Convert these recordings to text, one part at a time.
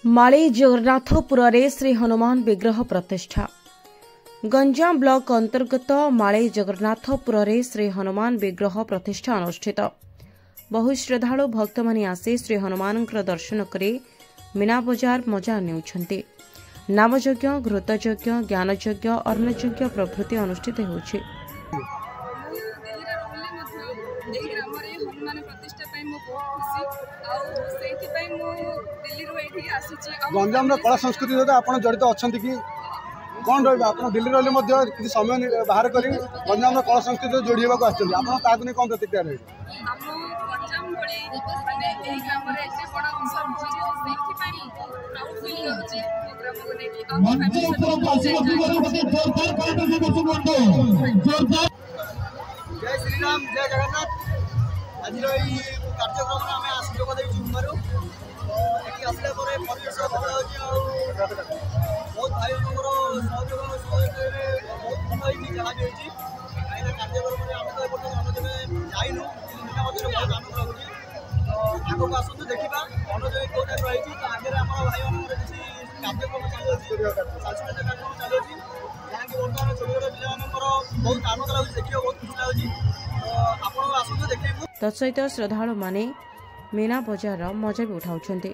माळी जगन्नाथपुर श्री हनुमान विग्रह प्रतिष्ठा। गंजाम ब्लॉक अंतर्गत माळी जगन्नाथपुर श्री हनुमान विग्रह प्रतिष्ठा अनुष्ठित। बहु श्रद्धालु भक्त माने आसी श्री हनुमान दर्शन करे मीना बजार मजा नेउछन्ते। नामयज्ञ, घृतयज्ञ, ज्ञानयज्ञ, अर्णयज्ञ प्रभृति अनुष्ठित होछि। गंजाम कला संस्कृति सहित आप जड़ित अच्छा कि कौन रहा आप दिल्ली रही किसी समय बाहर कर गंजाम कला संस्कृति जोड़ी होगा कौन प्रतिक्रिया रही जय श्रीराम जय जगन्नाथ। आज कार्यक्रम आम आस जोग आसला परिवेश बहुत भाई सहयोग बहुत भल होगी जहाँ भी होती कहीं कार्यक्रम आम तो जाइनु बहुत आनंद लगुच। आगे आसतु देखा मनोज कौ टाइप रही आगे आम भाई किसी कार्यक्रम चलुच्छी सांस्कृतिक कार्यक्रम चलुच्छी जहाँ कि बर्तमान छोट छोट पिला बहुत आनंद लगुच देखिए बहुत खुशी लगुच। आप आसतु देखू तत्सहित श्रद्धालु माने मीना बजार मजा भी उठाउछन्ते।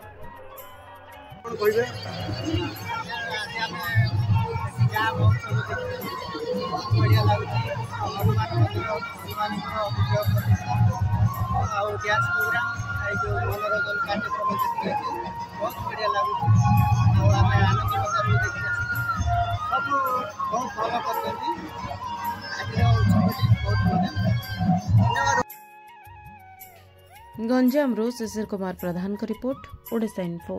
गंजाम शिशिर कुमार प्रधान का रिपोर्ट, ओडिशा इन्फो।